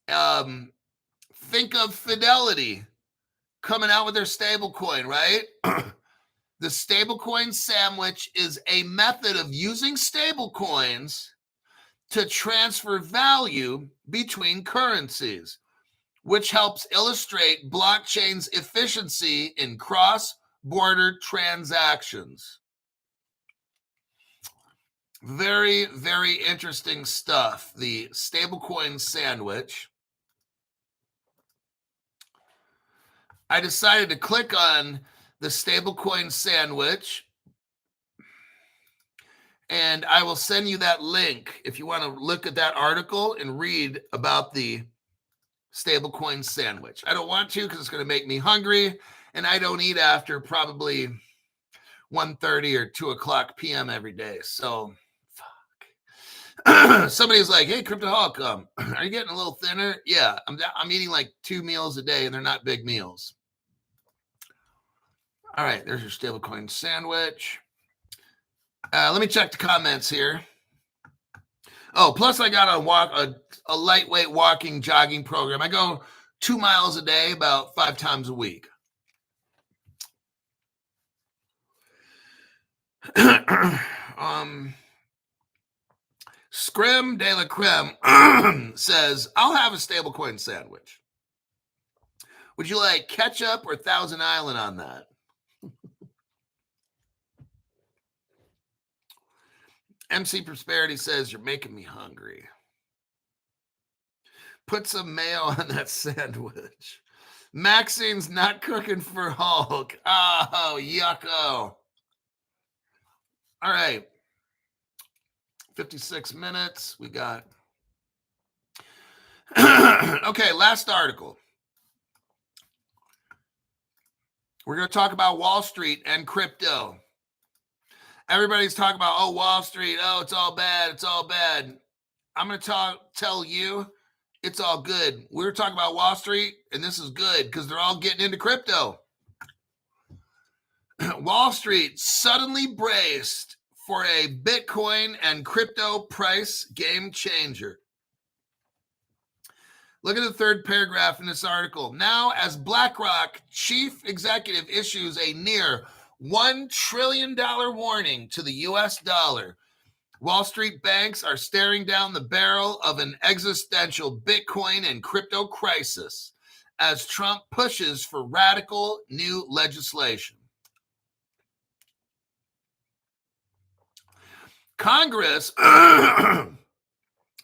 Think of Fidelity coming out with their stablecoin, right? The stablecoin sandwich is a method of using stablecoins to transfer value between currencies, which helps illustrate blockchain's efficiency in cross-border transactions. Very, very interesting stuff. The stablecoin sandwich. I decided to click on the stablecoin sandwich, and I will send you that link if you want to look at that article and read about the stablecoin sandwich. I don't want to because it's going to make me hungry, and I don't eat after probably 1:30 or 2 o'clock p.m. every day. So, fuck. Somebody's like, hey, Cryptoholic, are you getting a little thinner? Yeah, I'm eating like 2 meals a day, and they're not big meals. All right, there's your stablecoin sandwich. Let me check the comments here. Oh, plus I got a lightweight walking, jogging program. I go 2 miles a day, about 5 times a week. Scrim de la Creme says, I'll have a stablecoin sandwich. Would you like ketchup or Thousand Island on that? MC Prosperity says, you're making me hungry. Put some mayo on that sandwich. Maxine's not cooking for Hulk. Oh, yucko. All right. 56 minutes. We got. Okay, last article. We're going to talk about Wall Street and crypto. Everybody's talking about, oh, Wall Street. Oh, it's all bad. It's all bad. I'm going to tell you it's all good. We're talking about Wall Street, and this is good because they're all getting into crypto. Wall Street suddenly braced for a Bitcoin and crypto price game changer. Look at the third paragraph in this article. Now, as BlackRock chief executive issues a near $1 trillion warning to the U.S. dollar, Wall Street banks are staring down the barrel of an existential Bitcoin and crypto crisis as Trump pushes for radical new legislation. Congress,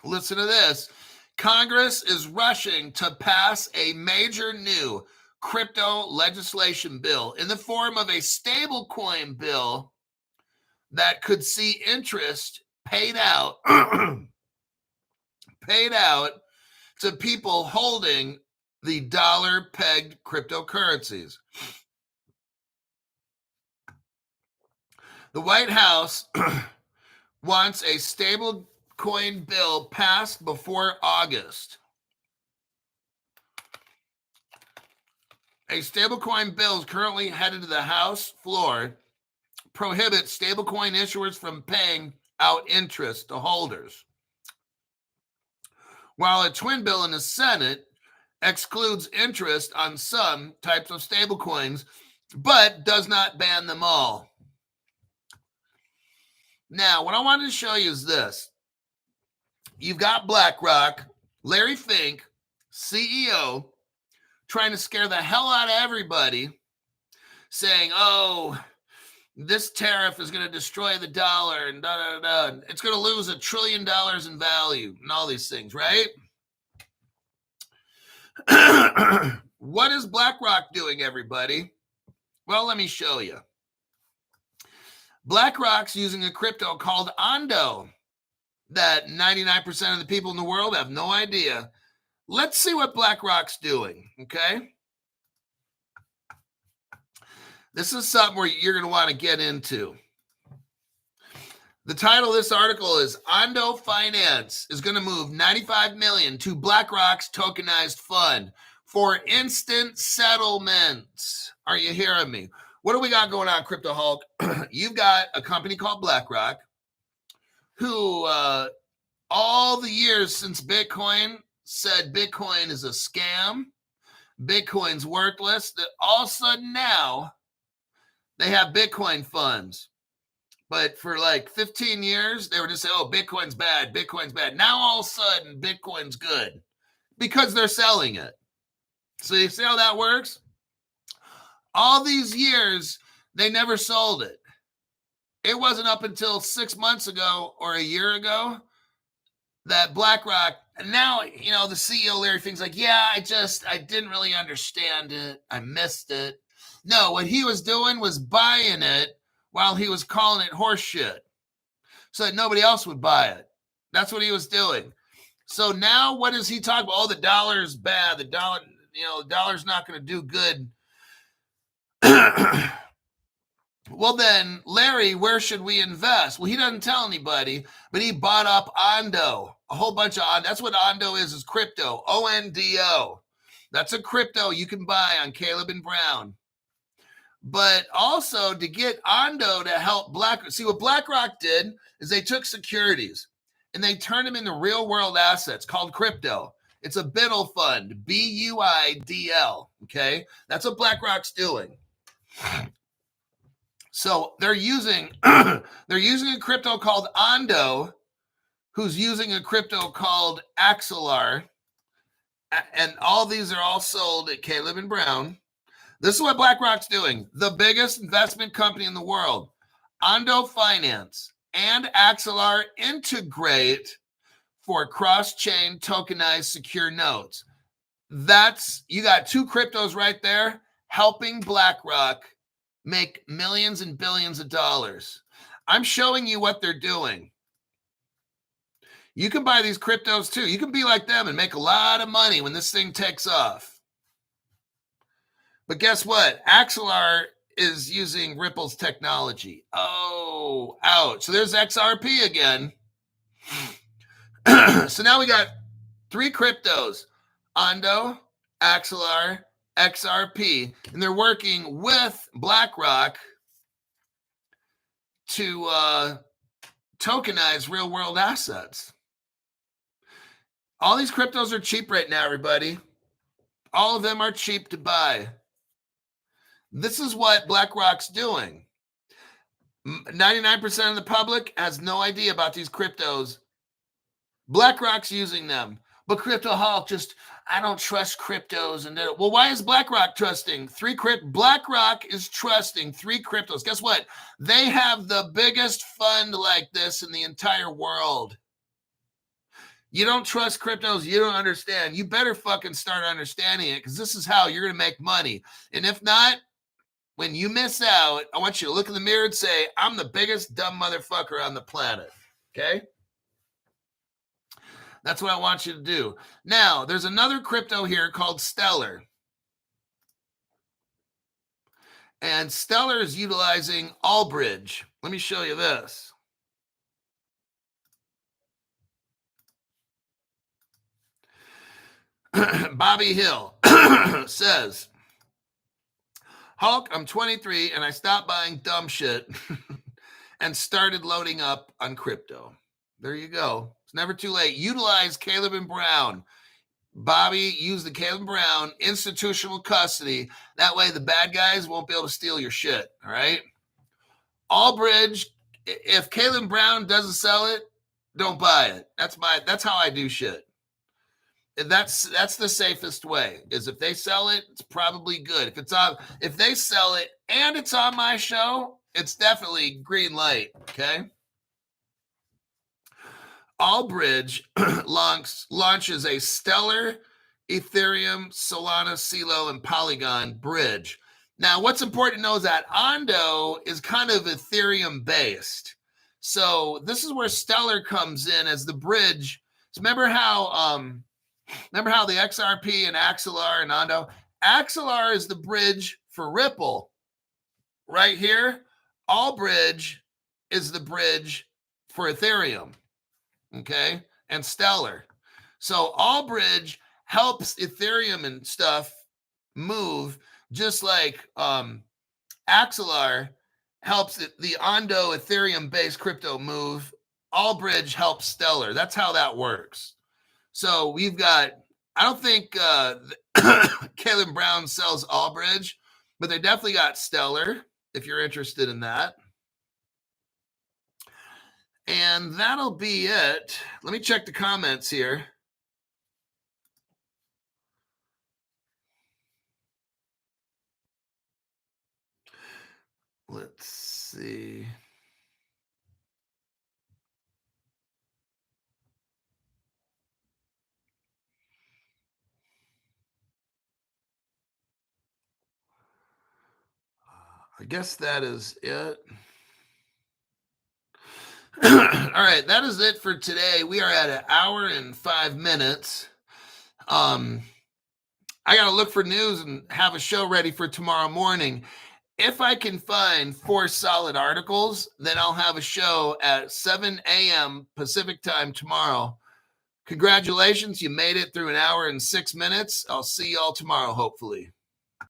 listen to this, Congress is rushing to pass a major new crypto legislation bill in the form of a stablecoin bill that could see interest paid out to people holding the dollar-pegged cryptocurrencies. The White House wants a stablecoin bill passed before August. A stablecoin bill is currently headed to the House floor, prohibits stablecoin issuers from paying out interest to holders, while a twin bill in the Senate excludes interest on some types of stablecoins, but does not ban them all. Now, what I wanted to show you is this. You've got BlackRock, Larry Fink, CEO, trying to scare the hell out of everybody, saying, oh, this tariff is going to destroy the dollar and da-da-da-da. It's going to lose $1 trillion in value and all these things, right? What is BlackRock doing, everybody? Well, let me show you. BlackRock's using a crypto called ALGO that 99% of the people in the world have no idea. Let's see what BlackRock's doing, okay? This is something where you're going to want to get into. The title of this article is ALGO Finance is going to move $95 million to BlackRock's Tokenized fund for instant settlements. Are you hearing me? What do we got going on, Cryptoholic? You've got a company called BlackRock who all the years since Bitcoin said Bitcoin is a scam, Bitcoin's worthless, that all of a sudden now they have Bitcoin funds. But for like 15 years, they were just saying, oh, Bitcoin's bad, Bitcoin's bad. Now all of a sudden, Bitcoin's good because they're selling it. So you see how that works? All these years, they never sold it. It wasn't up until 6 months ago or a year ago that BlackRock, and now, you know, the CEO, Larry Fink's like, yeah, I didn't really understand it. I missed it. No, what he was doing was buying it while he was calling it horse shit so that nobody else would buy it. That's what he was doing. So now what does he talk about? Oh, the dollar is bad. The dollar, the dollar's not going to do good. Well, then, Larry, where should we invest? Well, he doesn't tell anybody, but he bought up Ondo, a whole bunch of Ondo. That's what Ondo is crypto, ONDO. That's a crypto you can buy on Caleb and Brown. But also to get Ondo to help BlackRock. See, what BlackRock did is they took securities and they turned them into real world assets called crypto. It's a BUIDL fund, BUIDL. Okay, that's what BlackRock's doing. So they're using a crypto called Ondo, who's using a crypto called Axelar, and all these are all sold at Caleb and Brown. This is what BlackRock's doing. The biggest investment company in the world, Ondo Finance and Axelar integrate for cross-chain tokenized secure notes. You got two cryptos right there helping BlackRock make millions and billions of dollars. I'm showing you what they're doing. You can buy these cryptos too. You can be like them and make a lot of money when this thing takes off. But guess what? Axelar is using Ripple's technology. Oh, ouch. So there's XRP again. So now we got three cryptos, Ondo, Axelar, XRP, and they're working with BlackRock to tokenize real world assets. All these cryptos are cheap right now, everybody. All of them are cheap to buy. This is what BlackRock's doing. 99% of the public has no idea about these cryptos. BlackRock's using them. But Crypto Hulk I don't trust cryptos. Well, why is BlackRock trusting? BlackRock is trusting three cryptos. Guess what? They have the biggest fund like this in the entire world. You don't trust cryptos, you don't understand. You better fucking start understanding it, because this is how you're going to make money. And if not, when you miss out, I want you to look in the mirror and say, I'm the biggest dumb motherfucker on the planet. Okay? That's what I want you to do. Now, there's another crypto here called Stellar. And Stellar is utilizing Allbridge. Let me show you this. Bobby Hill says, Hulk, I'm 23 and I stopped buying dumb shit and started loading up on crypto. There you go. It's never too late. Utilize Caleb and Brown. Bobby, use the Caleb and Brown institutional custody. That way the bad guys won't be able to steal your shit. All right. Allbridge, if Caleb and Brown doesn't sell it, don't buy it. That's how I do shit. That's the safest way, is if they sell it, it's probably good. If they sell it and it's on my show, it's definitely green light. Okay. Allbridge launches a Stellar, Ethereum, Solana, CeeLo, and Polygon bridge. Now, what's important to know is that Ondo is kind of Ethereum based. So this is where Stellar comes in as the bridge. So remember how the XRP and Axelar and Ondo? Axelar is the bridge for Ripple. Right here, Allbridge is the bridge for Ethereum. Okay, and Stellar. So Allbridge helps Ethereum and stuff move, just like Axelar helps the Ondo Ethereum-based crypto move. Allbridge helps Stellar. That's how that works. So we've got, I don't think Caleb Brown sells Allbridge, but they definitely got Stellar, if you're interested in that. And that'll be it. Let me check the comments here. Let's see. I guess that is it. right, that is it for today. We are at 1 hour and 5 minutes. I got to look for news and have a show ready for tomorrow morning. If I can find 4 solid articles, then I'll have a show at 7 a.m. Pacific time tomorrow. Congratulations, you made it through 1 hour and 6 minutes. I'll see y'all tomorrow, hopefully.